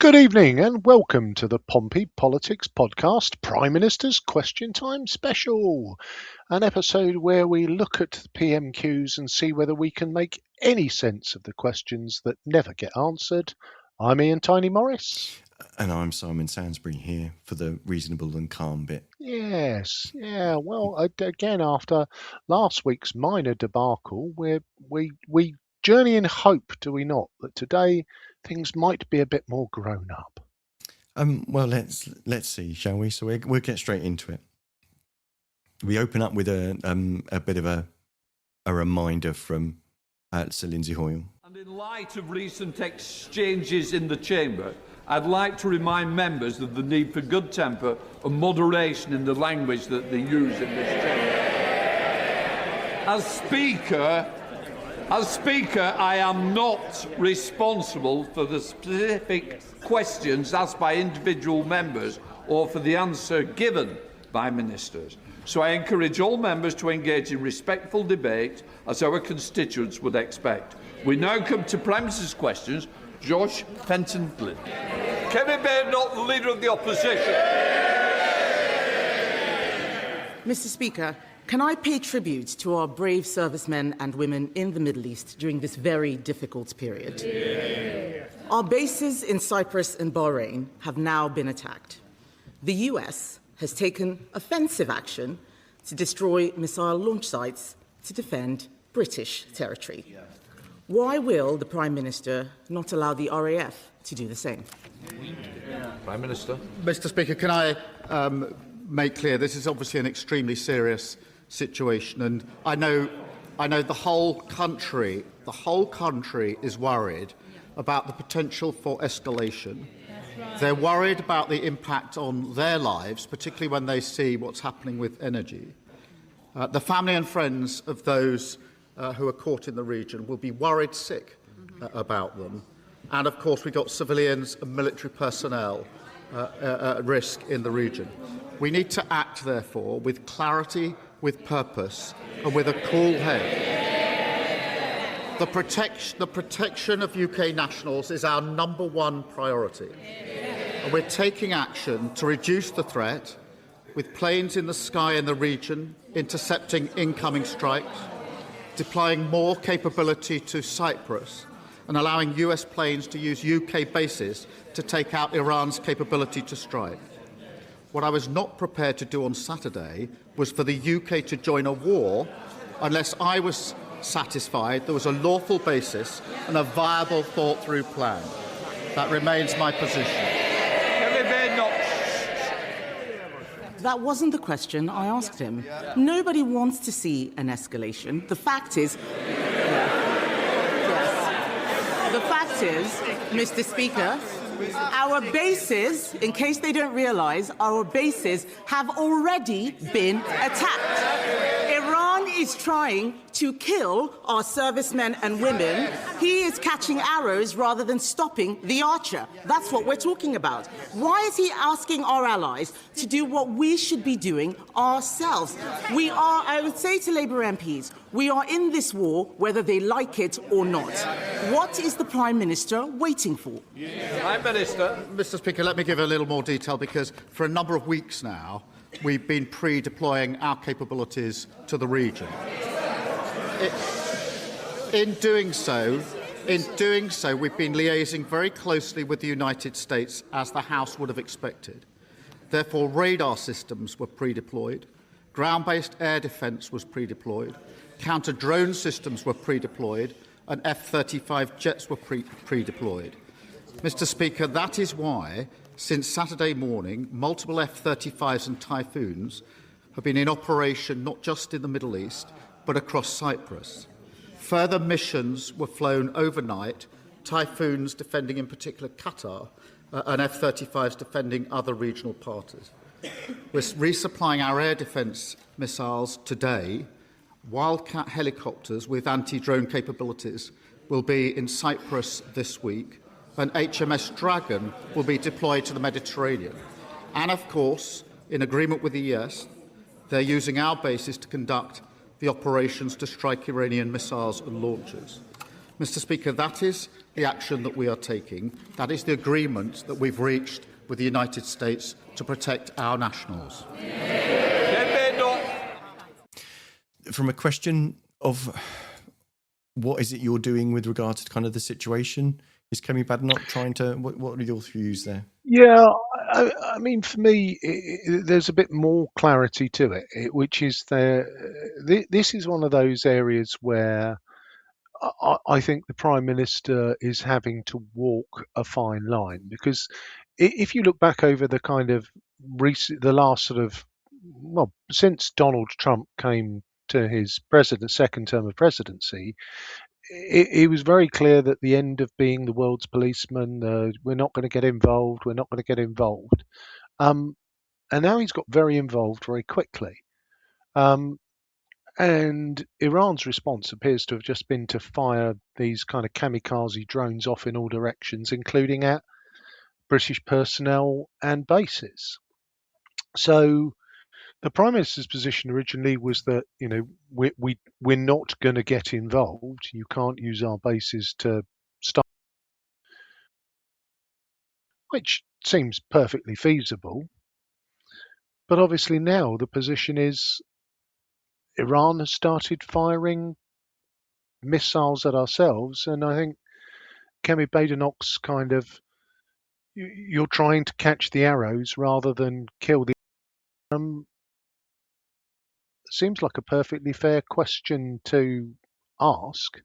Good evening and welcome to the Pompey Politics Podcast Prime Minister's Question Time Special, an episode where we look at the PMQs and see whether we can make any sense of the questions that never get answered. I'm Ian Tiny Morris. And I'm Simon Sainsbury here for the reasonable and calm bit. Yes, yeah, well, again, after last week's minor debacle, we journey in hope, do we not, that today things might be a bit more grown up. Well, let's see, shall we? So we'll get straight into it. We open up with a bit of a reminder from Sir Lindsay Hoyle. And in light of recent exchanges in the Chamber, I'd like to remind members of the need for good temper and moderation in the language that they use in this Chamber. As Speaker, I am not responsible for the specific questions asked by individual members or for the answer given by ministers. So I encourage all members to engage in respectful debate, as our constituents would expect. We now come to Prime Minister's questions. Josh Fenton-Glynn. Kemi Badenoch, the Leader of the Opposition. Mr. Speaker, can I pay tribute to our brave servicemen and women in the Middle East during this very difficult period? Yeah. Our bases in Cyprus and Bahrain have now been attacked. The US has taken offensive action to destroy missile launch sites to defend British territory. Yeah. Why will the Prime Minister not allow the RAF to do the same? Prime Minister. Mr. Speaker, can I make clear this is obviously an extremely serious situation, and I know the whole country is worried about the potential for escalation. They're worried about the impact on their lives, particularly when they see what's happening with energy. The family and friends of those who are caught in the region will be worried sick about them. And, of course, we've got civilians and military personnel at risk in the region. We need to act, therefore, with clarity, with purpose, and with a cool head. The protection of UK nationals is our #1 priority. And we're taking action to reduce the threat, with planes in the sky in the region, intercepting incoming strikes, deploying more capability to Cyprus, and allowing US planes to use UK bases to take out Iran's capability to strike. What I was not prepared to do on Saturday was for the UK to join a war unless I was satisfied there was a lawful basis and a viable, thought-through plan. That remains my position. That wasn't the question I asked him. Nobody wants to see an escalation. The fact is, Mr. Speaker, our bases, in case they don't realise, our bases have already been attacked. Iran is trying to kill our servicemen and women. He is catching arrows rather than stopping the archer. That's what we're talking about. Why is he asking our allies to do what we should be doing ourselves? I would say to Labour MPs, we are in this war whether they like it or not. What is the Prime Minister waiting for? Prime Minister. Mr. Speaker, let me give a little more detail, because for a number of weeks now, we've been pre-deploying our capabilities to the region. In doing so, we've been liaising very closely with the United States, as the House would have expected. Therefore, radar systems were pre-deployed, ground-based air defence was pre-deployed, counter-drone systems were pre-deployed, and F-35 jets were pre-deployed. Mr. Speaker, that is why, since Saturday morning, multiple F-35s and Typhoons have been in operation not just in the Middle East, but across Cyprus. Further missions were flown overnight, Typhoons defending in particular Qatar, and F-35s defending other regional parties. We're resupplying our air defence missiles today. Wildcat helicopters with anti-drone capabilities will be in Cyprus this week, and HMS Dragon will be deployed to the Mediterranean. And, of course, in agreement with the US, they're using our bases to conduct the operations to strike Iranian missiles and launchers. Mr. Speaker, that is the action that we are taking. That is the agreement that we've reached with the United States to protect our nationals. From a question of what is it you're doing with regards to kind of the situation, is Kemi Badenoch trying to... What are your views there? Yeah, I mean, for me, there's a bit more clarity to it, which is this is one of those areas where I think the Prime Minister is having to walk a fine line, because if you look back over the kind of the last sort of, well, since Donald Trump came to his second term of presidency, it was very clear that the end of being the world's policeman, we're not going to get involved, and now he's got very involved very quickly. And Iran's response appears to have just been to fire these kind of kamikaze drones off in all directions, including at British personnel and bases. So the Prime Minister's position originally was that, we're not going to get involved. You can't use our bases to start, which seems perfectly feasible. But obviously now the position is Iran has started firing missiles at ourselves, and I think Kemi Badenoch's kind of, you're trying to catch the arrows rather than kill the... seems like a perfectly fair question to ask.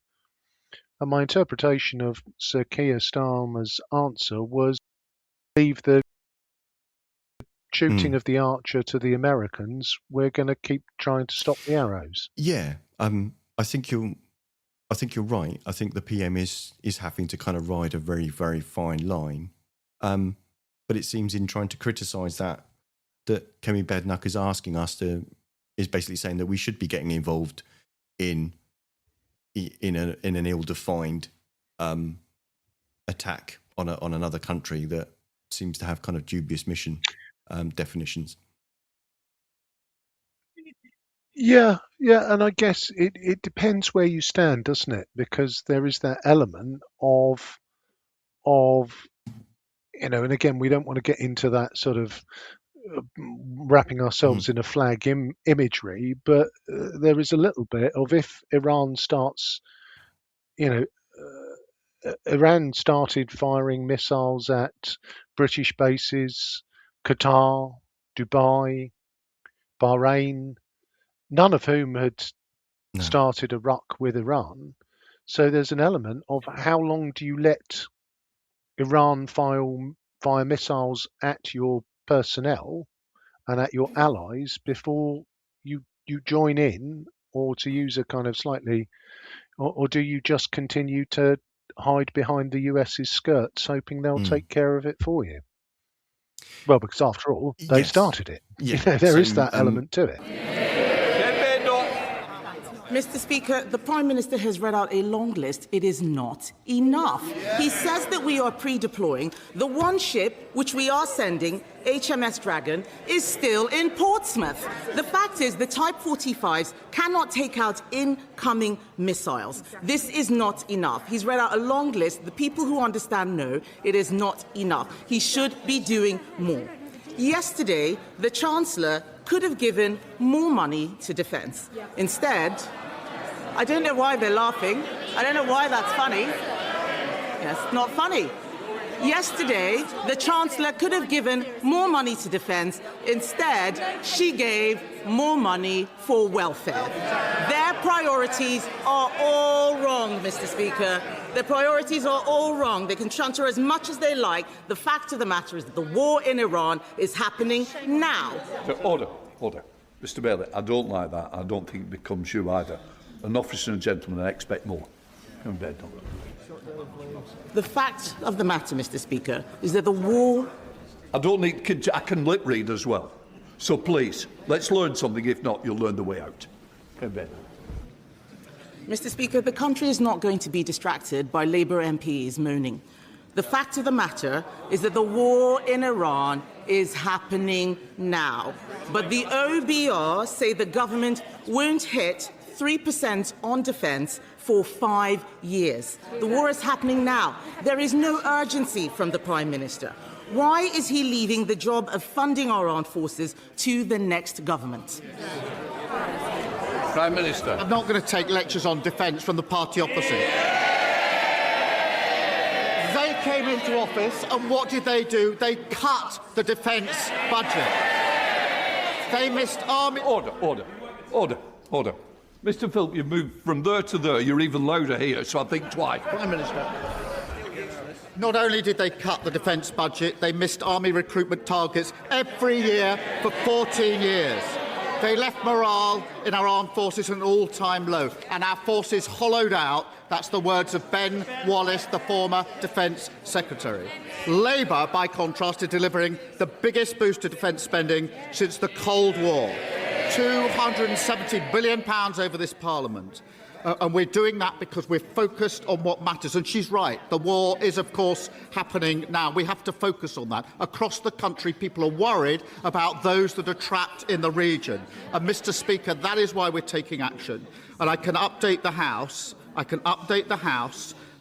And my interpretation of Sir Keir Starmer's answer was leave the shooting of the Archer to the Americans. We're going to keep trying to stop the arrows. Yeah, I think you're right. I think the PM is having to kind of ride a very, very fine line. But it seems in trying to criticise that Kemi Badenoch is asking us is basically saying that we should be getting involved in an ill-defined attack on another country that seems to have kind of dubious mission definitions. Yeah, and I guess it depends where you stand, doesn't it? Because there is that element of and again, we don't want to get into that sort of wrapping ourselves in a flag imagery, but there is a little bit of, if Iran starts, Iran started firing missiles at British bases, Qatar, Dubai, Bahrain, none of whom had started a ruck with Iran. So there's an element of how long do you let Iran fire missiles at your personnel and at your allies before you join in, or to use a kind of slightly, or do you just continue to hide behind the US's skirts, hoping they'll take care of it for you? Well, because after all, they started it. Yeah. There is that element to it. Mr. Speaker, the Prime Minister has read out a long list. It is not enough. He says that we are pre-deploying. The one ship which we are sending, HMS Dragon, is still in Portsmouth. The fact is the Type 45s cannot take out incoming missiles. This is not enough. He's read out a long list. The people who understand know it is not enough. He should be doing more. Yesterday, the Chancellor could have given more money to defence. Instead, I don't know why they're laughing. I don't know why that's funny. Yes, not funny. Yesterday, the Chancellor could have given more money to defence. Instead, she gave more money for welfare. Their priorities are all wrong, Mr. Speaker. Their priorities are all wrong. They can chanter as much as they like. The fact of the matter is that the war in Iran is happening now. Order. Mr. Bailey, I don't like that. I don't think it becomes you either. An officer and a gentleman, I expect more. Come bed. The fact of the matter, Mr. Speaker, is that the war... I can lip read as well. So please, let's learn something. If not, you'll learn the way out. Come bed. Mr. Speaker, the country is not going to be distracted by Labour MPs moaning. The fact of the matter is that the war in Iran is happening now. But the OBR say the government won't hit 3% on defence for 5 years. The war is happening now. There is no urgency from the Prime Minister. Why is he leaving the job of funding our armed forces to the next government? Prime Minister. I'm not going to take lectures on defence from the party opposite. They came into office, and what did they do? They cut the defence budget. They missed army... Order. Mr Philp, you've moved from there to there. You're even louder here, so I think twice. Prime Minister. Not only did they cut the defence budget, they missed army recruitment targets every year for 14 years. They left morale in our armed forces at an all-time low, and our forces hollowed out. That's the words of Ben Wallace, the former Defence Secretary. Labour, by contrast, is delivering the biggest boost to defence spending since the Cold War. £270 billion over this Parliament. And we're doing that because we're focused on what matters. And she's right. The war is, of course, happening now. We have to focus on that. Across the country, people are worried about those that are trapped in the region. And, Mr Speaker, that is why we're taking action. And I can update the House.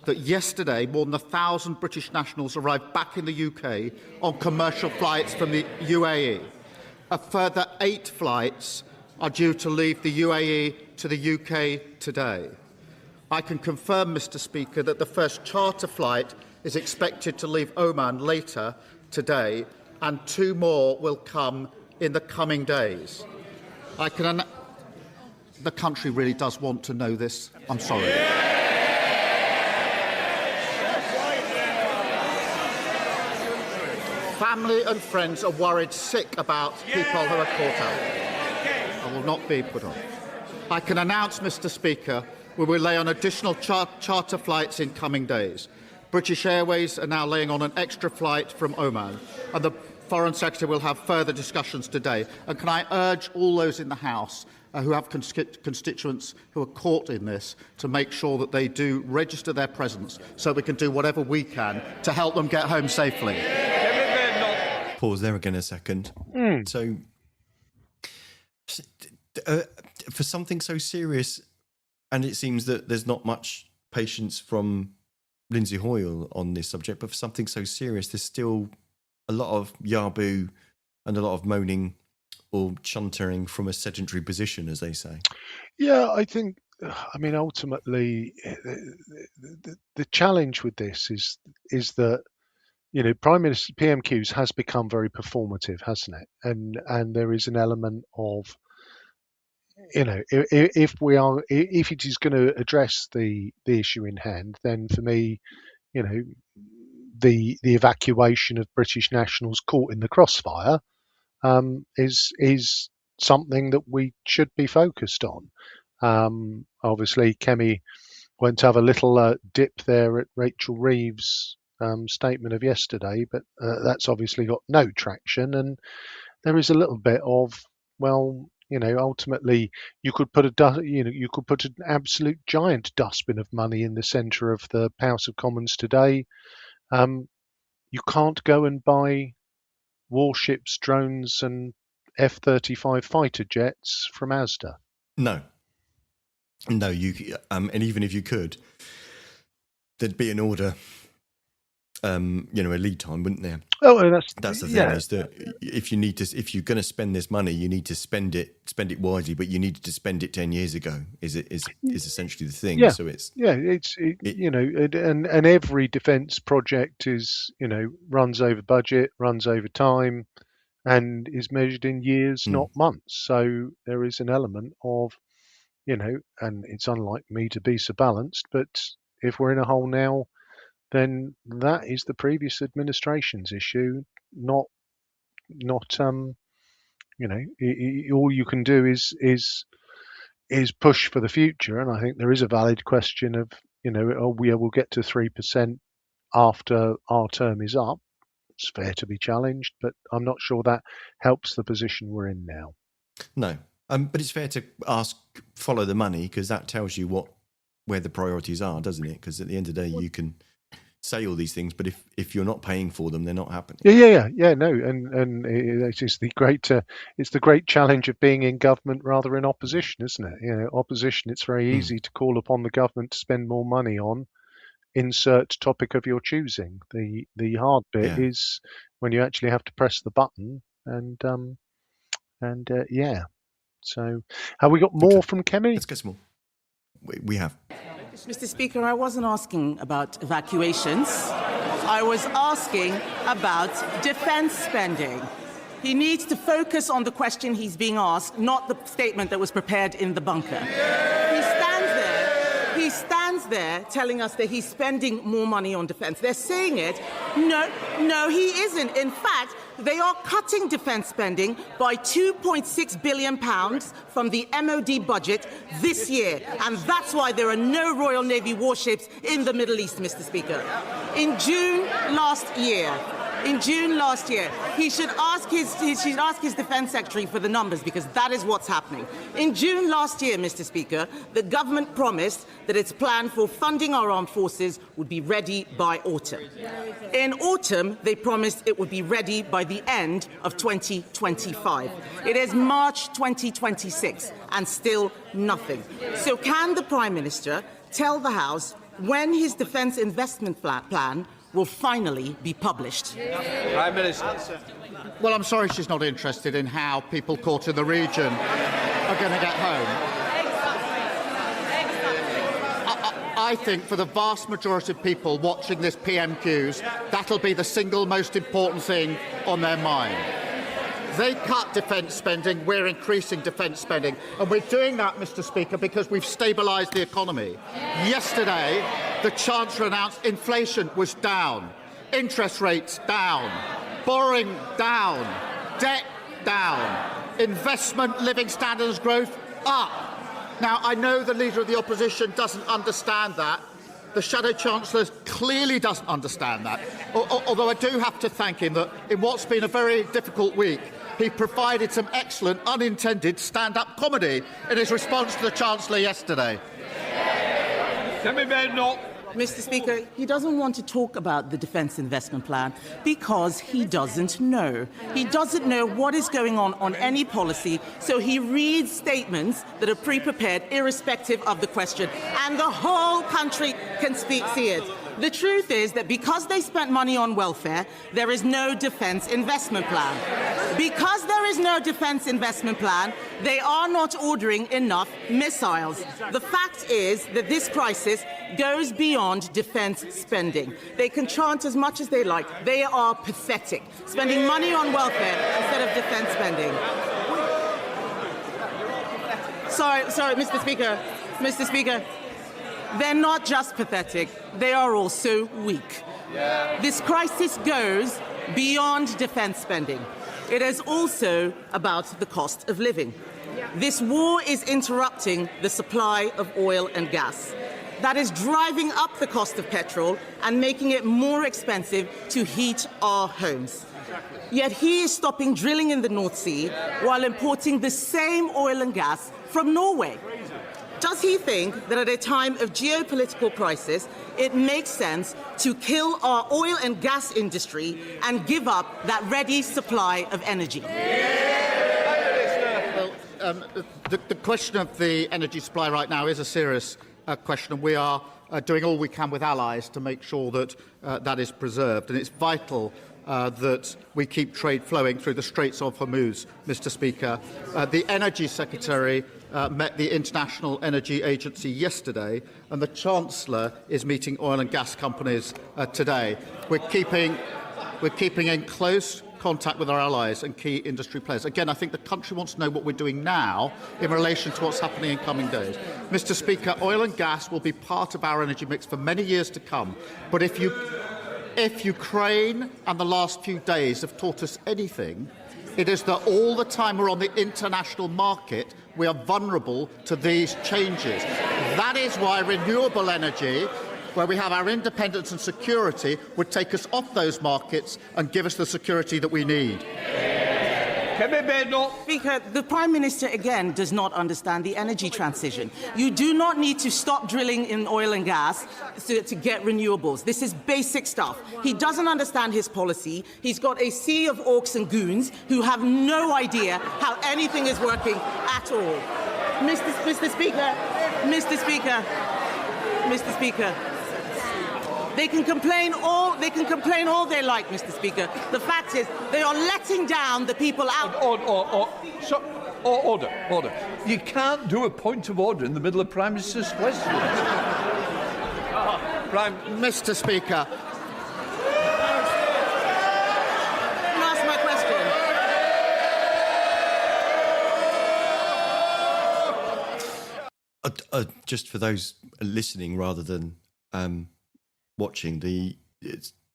That yesterday more than 1,000 British nationals arrived back in the UK on commercial flights from the UAE. A further 8 flights are due to leave the UAE to the UK today. I can confirm, Mr Speaker, that the first charter flight is expected to leave Oman later today, and 2 more will come in the coming days. The country really does want to know this. I'm sorry. Family and friends are worried sick about people who are caught out. I will not be put off. I can announce, Mr Speaker, we will lay on additional charter flights in coming days. British Airways are now laying on an extra flight from Oman, and the Foreign Secretary will have further discussions today. And can I urge all those in the House who have constituents who are caught in this to make sure that they do register their presence so we can do whatever we can to help them get home safely. Pause there again a second. So, for something so serious, and it seems that there's not much patience from Lindsay Hoyle on this subject, but for something so serious, there's still a lot of yaboo and a lot of moaning or chuntering from a sedentary position, as they say. Yeah, I think, ultimately, the challenge with this is that, Prime Minister PMQs has become very performative, hasn't it? And there is an element of, if it is going to address the issue in hand, then for me, the evacuation of British nationals caught in the crossfire is something that we should be focused on. Obviously, Kemi went to have a little dip there at Rachel Reeves' statement of yesterday, but that's obviously got no traction. And there is a little bit of, ultimately, you could put an absolute giant dustbin of money in the centre of the House of Commons today. You can't go and buy warships, drones, and F-35 fighter jets from Asda. No, you and even if you could, there'd be an order, a lead time, wouldn't there? Oh, that's the thing, is that if you're going to spend this money, you need to spend it wisely, but you needed to spend it 10 years ago. Is essentially the thing. Yeah. So and every defence project is runs over budget, runs over time, and is measured in years, not months. So there is an element of, and it's unlike me to be so balanced, but if we're in a hole now, then that is the previous administration's issue, not all you can do is push for the future. And I think there is a valid question of, we'll get to 3% after our term is up. It's fair to be challenged, but I'm not sure that helps the position we're in now. No, but it's fair to follow the money, because that tells you where the priorities are, doesn't it? Because at the end of the day, say all these things, but if you're not paying for them, they're not happening. Yeah. No, and it's just the great challenge of being in government rather than opposition, isn't it? You know, opposition, it's very easy to call upon the government to spend more money on insert topic of your choosing. The hard bit is when you actually have to press the button, and yeah. So, have we got more from Kemi? Let's get some more. We have. Mr. Speaker, I wasn't asking about evacuations. I was asking about defence spending. He needs to focus on the question he's being asked, not the statement that was prepared in the bunker. He stands there telling us that he's spending more money on defence. They're saying it. No, he isn't. In fact, they are cutting defence spending by £2.6 billion from the MOD budget this year. And that's why there are no Royal Navy warships in the Middle East, Mr. Speaker. In June last year, he should ask his Defence Secretary for the numbers, because that is what's happening. In June last year, Mr. Speaker, the government promised that its plan for funding our armed forces would be ready by autumn. In autumn, they promised it would be ready by the end of 2025. It is March 2026, and still nothing. So can the Prime Minister tell the House when his defence investment plan will finally be published? Prime Minister. Well, I'm sorry she's not interested in how people caught in the region are going to get home. I think for the vast majority of people watching this PMQs, that'll be the single most important thing on their mind. They cut defence spending, we're increasing defence spending. And we're doing that, Mr. Speaker, because we've stabilised the economy. Yesterday, the Chancellor announced inflation was down, interest rates down, borrowing down, debt down, investment, living standards growth up. Now, I know the Leader of the Opposition doesn't understand that. The Shadow Chancellor clearly doesn't understand that. Although I do have to thank him that in what's been a very difficult week, he provided some excellent unintended stand-up comedy in his response to the Chancellor yesterday. Kemi Badenoch. Mr. Speaker, he doesn't want to talk about the defence investment plan because he doesn't know. He doesn't know what is going on any policy, so he reads statements that are pre-prepared irrespective of the question, and the whole country can see it. The truth is that because they spent money on welfare, there is no defence investment plan. Because there is no defence investment plan, they are not ordering enough missiles. The fact is that this crisis goes beyond defence spending. They can chant as much as they like. They are pathetic, spending money on welfare instead of defence spending. Sorry, Mr. Speaker. They're not just pathetic, they are also weak. This crisis goes beyond defence spending. It is also about the cost of living. This war is interrupting the supply of oil and gas. That is driving up the cost of petrol and making it more expensive to heat our homes. Yet he is stopping drilling in the North Sea while importing the same oil and gas from Norway. Does he think that at a time of geopolitical crisis, it makes sense to kill our oil and gas industry and give up that ready supply of energy? Well, the question of the energy supply right now is a serious question, and we are doing all we can with allies to make sure that that is preserved. And it's vital that we keep trade flowing through the Straits of Hormuz, Mr. Speaker. The Energy Secretary met the International Energy Agency yesterday, and the Chancellor is meeting oil and gas companies today. We're keeping in close contact with our allies and key industry players. Again, I think the country wants to know what we're doing now in relation to what's happening in coming days. Mr. Speaker, oil and gas will be part of our energy mix for many years to come. But if Ukraine and the last few days have taught us anything, it is that all the time we're on the international market, we are vulnerable to these changes. That is why renewable energy, where we have our independence and security, would take us off those markets and give us the security that we need. Kemi Badenoch. Speaker, the Prime Minister, again, does not understand the energy transition. You do not need to stop drilling in oil and gas to get renewables. This is basic stuff. He doesn't understand his policy. He's got a sea of orcs and goons who have no idea how anything is working at all. Mr. Speaker, they can complain all they like, Mr. Speaker. The fact is, they are letting down the people out. Order. You can't do a point of order in the middle of Prime Minister's questions. Mr. Speaker, Ask my question. Just for those listening rather than watching,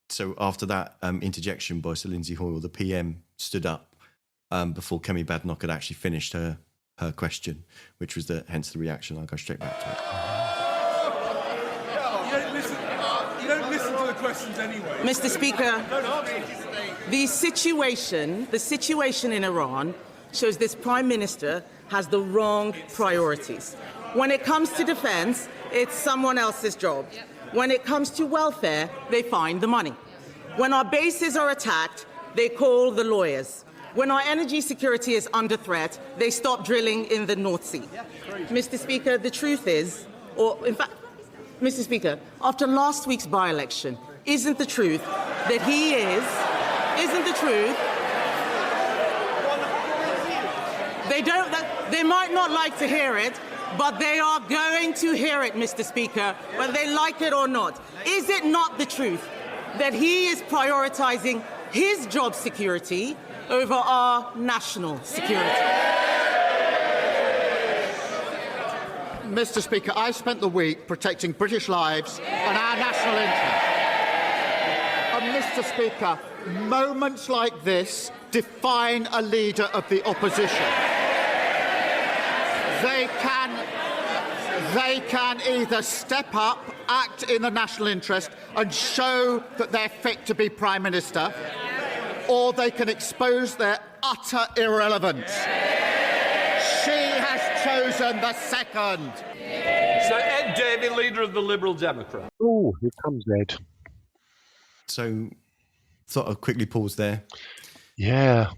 so after that interjection by Sir Lindsay Hoyle, the PM stood up before Kemi Badenoch had actually finished her question, which was hence the reaction. I'll go straight back to it. You don't listen to the questions anyway. Mr. Speaker, the situation in Iran shows this Prime Minister has the wrong priorities. When it comes to defence, it's someone else's job. When it comes to welfare, they find the money. When our bases are attacked, they call the lawyers. When our energy security is under threat, they stop drilling in the North Sea. Mr. Speaker, the truth is, Mr. Speaker, after last week's by-election, isn't the truth that they might not like to hear it, but they are going to hear it, Mr. Speaker, whether they like it or not. Is it not the truth that he is prioritising his job security over our national security? Mr. Speaker, I spent the week protecting British lives and our national interest. And Mr. Speaker, moments like this define a leader of the opposition. They can either step up, act in the national interest and show that they're fit to be Prime Minister, or they can expose their utter irrelevance. She has chosen the second. Sir Ed Davey, leader of the Liberal Democrats. Oh, here comes Ed. So, thought I'd quickly pause there. Yeah.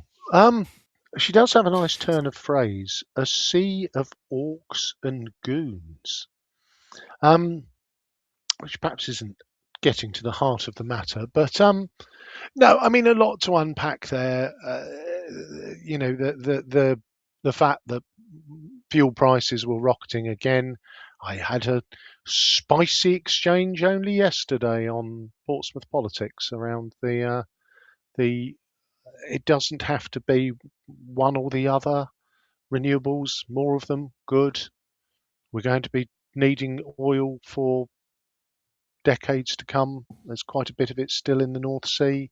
She does have a nice turn of phrase. A sea of orcs and goons. Which perhaps isn't getting to the heart of the matter, but no, I mean a lot to unpack there. The fact that fuel prices were rocketing again. I had a spicy exchange only yesterday on Portsmouth politics around the it doesn't have to be one or the other. Renewables, more of them, good. We're going to be needing oil for decades to come. There's quite a bit of it still in the North Sea.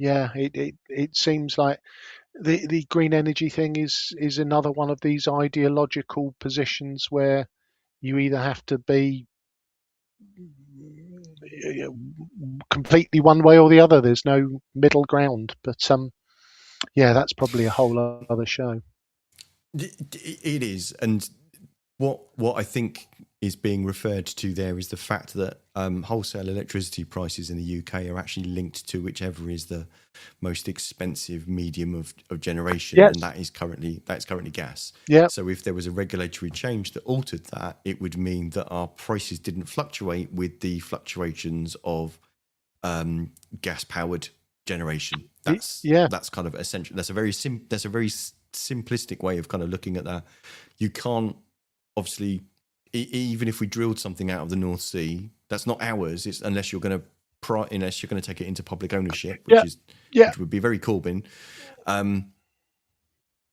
It seems like the green energy thing is another one of these ideological positions where you either have to be completely one way or the other. There's no middle ground. But that's probably a whole other show. It is, and what I think is being referred to there is the fact that wholesale electricity prices in the UK are actually linked to whichever is the most expensive medium of generation, yes. And that's currently gas. Yeah. So if there was a regulatory change that altered that, it would mean that our prices didn't fluctuate with the fluctuations of gas-powered generation. That's kind of essential. That's a very simplistic way of kind of looking at that. You can't obviously. Even if we drilled something out of the North Sea, that's not ours. It's unless you're going to take it into public ownership, which would be very Corbyn.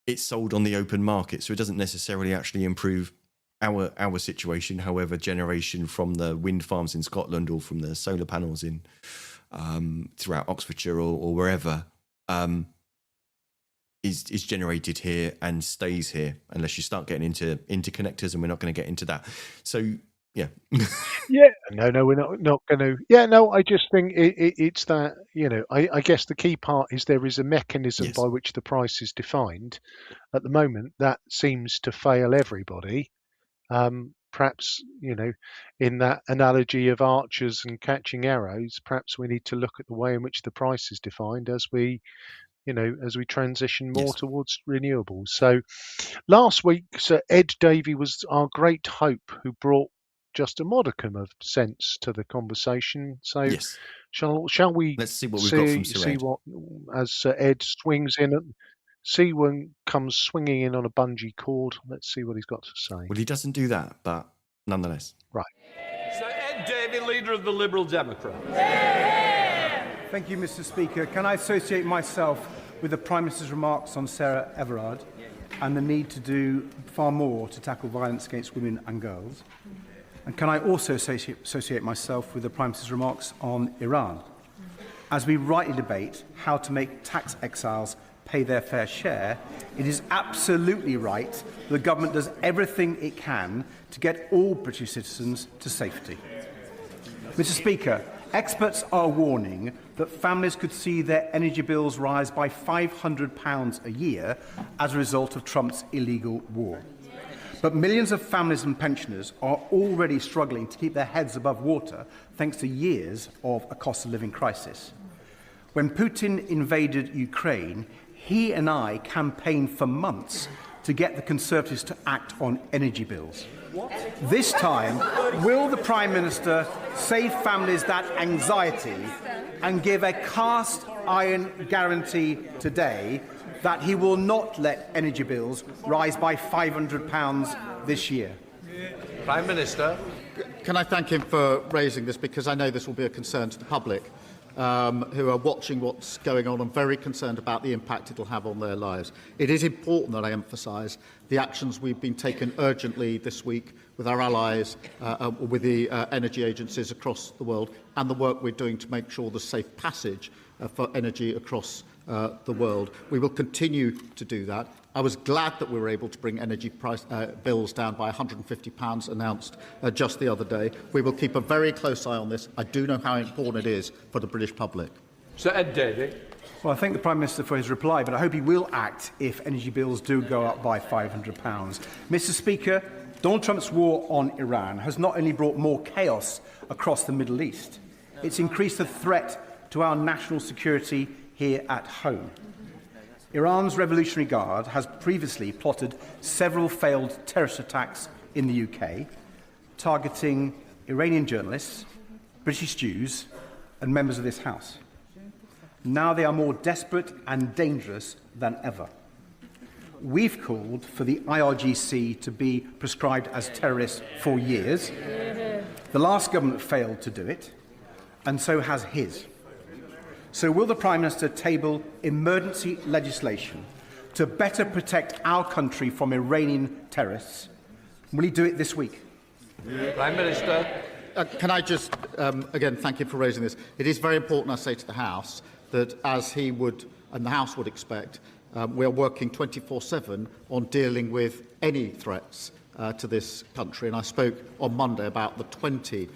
It's sold on the open market, so it doesn't necessarily actually improve our situation. However, generation from the wind farms in Scotland or from the solar panels in throughout Oxfordshire or wherever is generated here and stays here, unless you start getting into interconnectors, and we're not going to get into that. So Yeah. Yeah, no, we're not going to. Yeah, no, I just think it's that, I guess the key part is there is a mechanism Yes. by which the price is defined. At the moment, that seems to fail everybody. Perhaps, in that analogy of archers and catching arrows, perhaps we need to look at the way in which the price is defined as we transition more Yes. towards renewables. So last week, Sir Ed Davey was our great hope who brought just a modicum of sense to the conversation. So Yes. shall we Let's see what we've got from Sir Ed. what, as Sir Ed swings in, see when comes swinging in on a bungee cord. Let's see what he's got to say. Well, he doesn't do that, but nonetheless. Right. Sir Ed Davey, Leader of the Liberal Democrats. Thank you, Mr. Speaker. Can I associate myself with the Prime Minister's remarks on Sarah Everard and the need to do far more to tackle violence against women and girls? And can I also associate myself with the Prime Minister's remarks on Iran, as we rightly debate how to make tax exiles pay their fair share? It is absolutely right the government does everything it can to get all British citizens to safety. Mr. Speaker, experts are warning that families could see their energy bills rise by £500 a year as a result of Trump's illegal war. But millions of families and pensioners are already struggling to keep their heads above water thanks to years of a cost of living crisis. When Putin invaded Ukraine, he and I campaigned for months to get the Conservatives to act on energy bills. This time, will the Prime Minister save families that anxiety and give a cast iron guarantee today that he will not let energy bills rise by £500 this year? Prime Minister. Can I thank him for raising this, because I know this will be a concern to the public who are watching what's going on and very concerned about the impact it will have on their lives. It is important that I emphasise the actions we've been taken urgently this week with our allies, with the energy agencies across the world, and the work we're doing to make sure there's safe passage for energy across the world. We will continue to do that. I was glad that we were able to bring energy price bills down by £150 announced just the other day. We will keep a very close eye on this. I do know how important it is for the British public. Sir Ed Davey. Well, I thank the Prime Minister for his reply, but I hope he will act if energy bills do go up by £500. Mr. Speaker, Donald Trump's war on Iran has not only brought more chaos across the Middle East, it's increased the threat to our national security here at home. Iran's Revolutionary Guard has previously plotted several failed terrorist attacks in the UK, targeting Iranian journalists, British Jews, and members of this House. Now they are more desperate and dangerous than ever. We've called for the IRGC to be prescribed as terrorists for years. The last government failed to do it, and so has his. So will the Prime Minister table emergency legislation to better protect our country from Iranian terrorists? Will he do it this week? Prime Minister. Can I just, again, thank you for raising this. It is very important, I say to the House, that as he would and the House would expect, we are working 24/7 on dealing with any threats to this country. And I spoke on Monday about the 20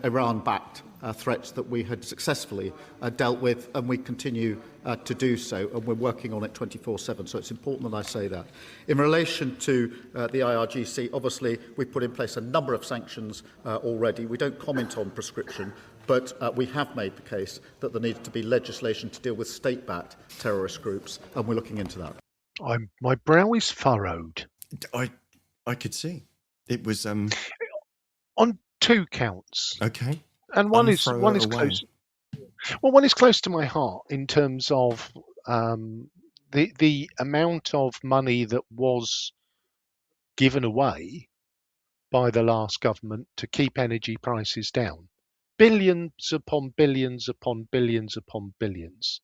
Iran-backed threats that we had successfully dealt with, and we continue to do so, and we're working on it 24/7. So it's important that I say that. In relation to the IRGC, obviously we've put in place a number of sanctions already. We don't comment on prescription, but we have made the case that there needs to be legislation to deal with state-backed terrorist groups, and we're looking into that. My brow is furrowed. I could see it was on 2 counts. okay. And one is close. Well, one is close to my heart in terms of the amount of money that was given away by the last government to keep energy prices down. Billions upon billions upon billions upon billions.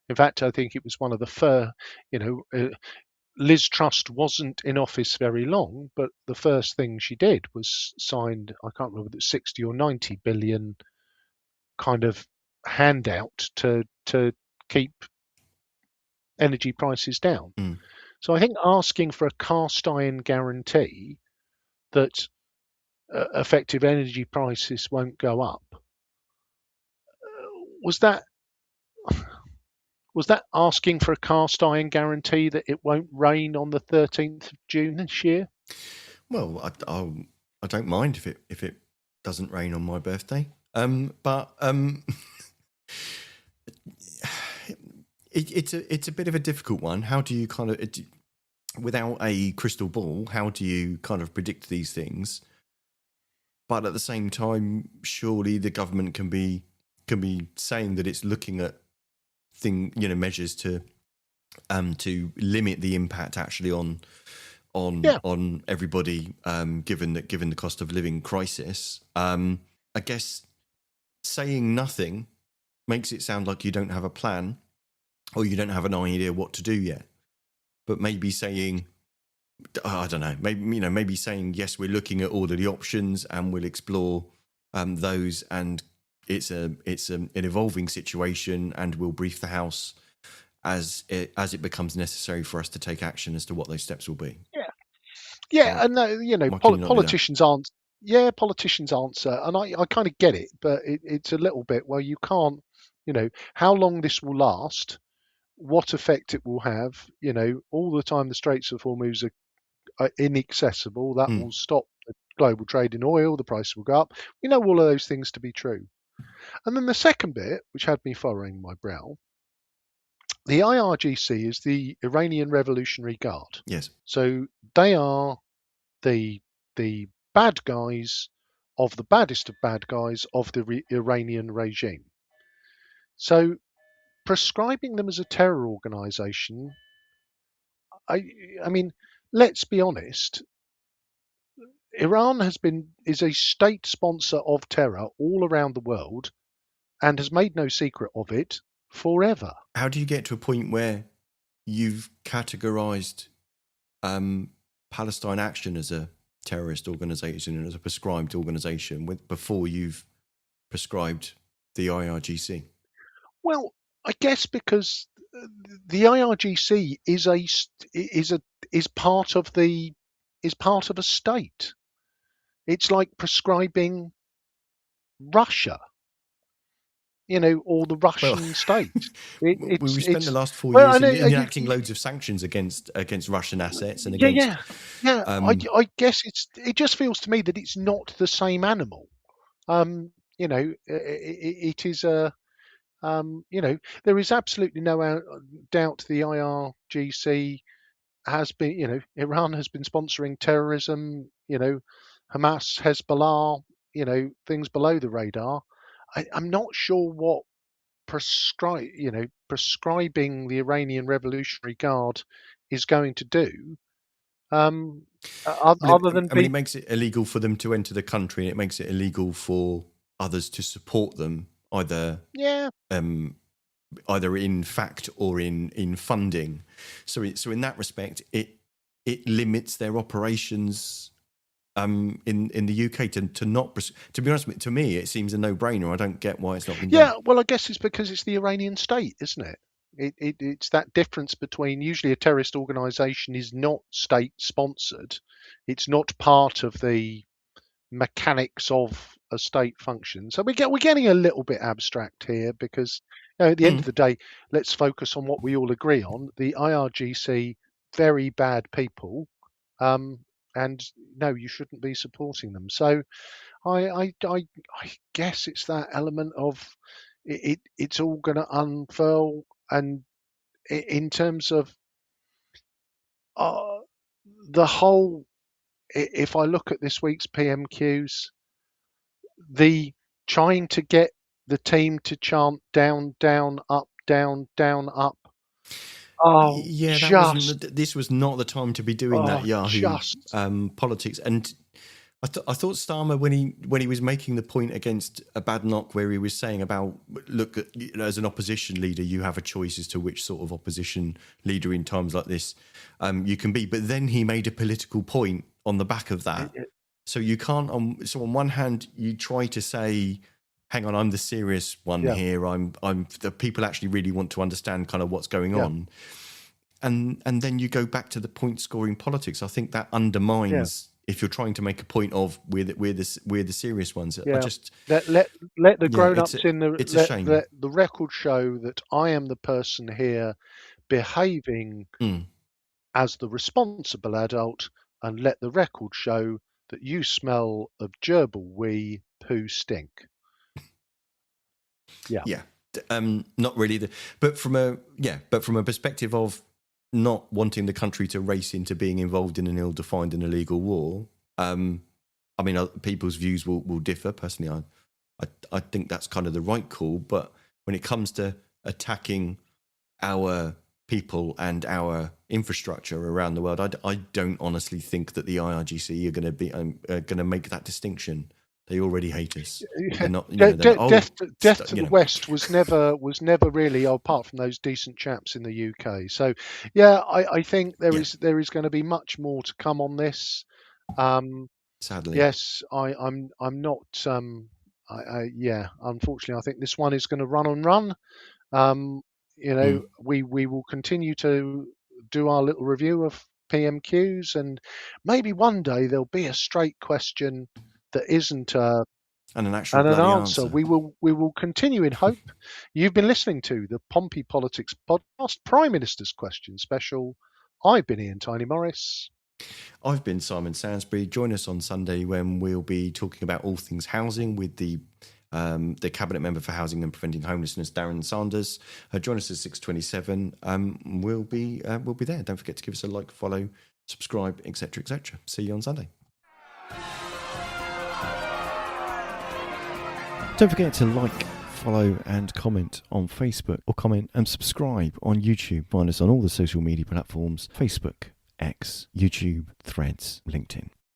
In fact, I think it was one of the first, Liz Truss wasn't in office very long, but the first thing she did was signed, I can't remember, the 60 or 90 billion kind of handout to keep energy prices down. So I think asking for a cast iron guarantee that effective energy prices won't go up. Was that asking for a cast iron guarantee that it won't rain on the 13th of June this year? Well, I don't mind if it doesn't rain on my birthday. But it's a bit of a difficult one. How do you kind of, without a crystal ball, how do you kind of predict these things? But at the same time, surely the government can be saying that it's looking at measures to limit the impact actually on everybody, given the cost of living crisis. I guess saying nothing makes it sound like you don't have a plan or you don't have an idea what to do yet. But maybe saying, I don't know, maybe saying, yes, we're looking at all of the options and we'll explore those, and it's an evolving situation, and we'll brief the House as it becomes necessary for us to take action as to what those steps will be. And politicians aren't. Yeah, politicians answer, and I kind of get it, but it's a little bit, well, you can't, how long this will last, what effect it will have, all the time the Straits of Hormuz are inaccessible, that will stop the global trade in oil, the price will go up. We know all of those things to be true. And then the second bit, which had me furrowing my brow, the IRGC is the Iranian Revolutionary Guard. Yes. So they are the bad guys of the baddest of bad guys of the Iranian regime. So prescribing them as a terror organisation, I mean, let's be honest. Iran is a state sponsor of terror all around the world and has made no secret of it forever. How do you get to a point where you've categorised Palestine Action as a terrorist organisation and as a prescribed organisation before you've prescribed the IRGC? Well, I guess because the IRGC is part of a state. It's like prescribing Russia, or the Russian state. We spent the last 4 years enacting loads of sanctions against Russian assets and against. I guess it just feels to me that it's not the same animal. It is a. There is absolutely no doubt the IRGC has been, Iran has been sponsoring terrorism, Hamas, Hezbollah, things below the radar. I'm not sure what prescribing the Iranian Revolutionary Guard is going to do. It makes it illegal for them to enter the country, and it makes it illegal for others to support them, either in fact or in funding. So in that respect, it limits their operations in the UK to not. To be honest, to me, it seems a no-brainer. I don't get why it's not been done. Yeah, well, I guess it's because it's the Iranian state, isn't it? It's that difference between, usually a terrorist organisation is not state-sponsored. It's not part of the mechanics of a state function. So we're getting a little bit abstract here, because at the end of the day, let's focus on what we all agree on. The IRGC, very bad people, and no, you shouldn't be supporting them. So I guess it's that element of it's all going to unfurl. And in terms of the whole, if I look at this week's PMQs, the trying to get the team to chant down, down, up, down, down, up. Oh, yeah, this was not the time to be doing that Yahoo politics. And I thought Starmer, when he was making the point against Badenoch, where he was saying about, look, as an opposition leader, you have a choice as to which sort of opposition leader in times like this you can be. But then he made a political point on the back of that. So you can't. So on one hand, you try to say, "Hang on, I'm the serious one here. I'm the people actually really want to understand kind of what's going on," and then you go back to the point scoring politics. I think that undermines if you're trying to make a point of we're the serious ones, Yeah. I just let the grown-ups it's a, in the it's a shame. let the record show that I am the person here behaving as the responsible adult, and let the record show that you smell of gerbil wee poo stink. Yeah. Not really. But from a perspective of not wanting the country to race into being involved in an ill-defined and illegal war, I mean, people's views will differ. Personally, I think that's kind of the right call. But when it comes to attacking our people and our infrastructure around the world, I don't honestly think that the IRGC are going to be going to make that distinction. They already hate us. They're not, death to the West was never really, apart from those decent chaps in the UK. So, yeah, I think there is going to be much more to come on this. Sadly, yes, I'm not. Unfortunately, I think this one is going to run and run. We will continue to do our little review of PMQs, and maybe one day there'll be a straight question that isn't and an actual and an bloody answer. We will continue in hope. You've been listening to the Pompey Politics Podcast, Prime Minister's Question Special. I've been Ian Tiny Morris. I've been Simon Sainsbury. Join us on Sunday when we'll be talking about all things housing with the Cabinet Member for Housing and Preventing Homelessness, Darren Sanders. Join us at 6:27. We'll be there. Don't forget to give us a like, follow, subscribe, etc., etc. See you on Sunday. Don't forget to like, follow and comment on Facebook, or comment and subscribe on YouTube. Find us on all the social media platforms: Facebook, X, YouTube, Threads, LinkedIn.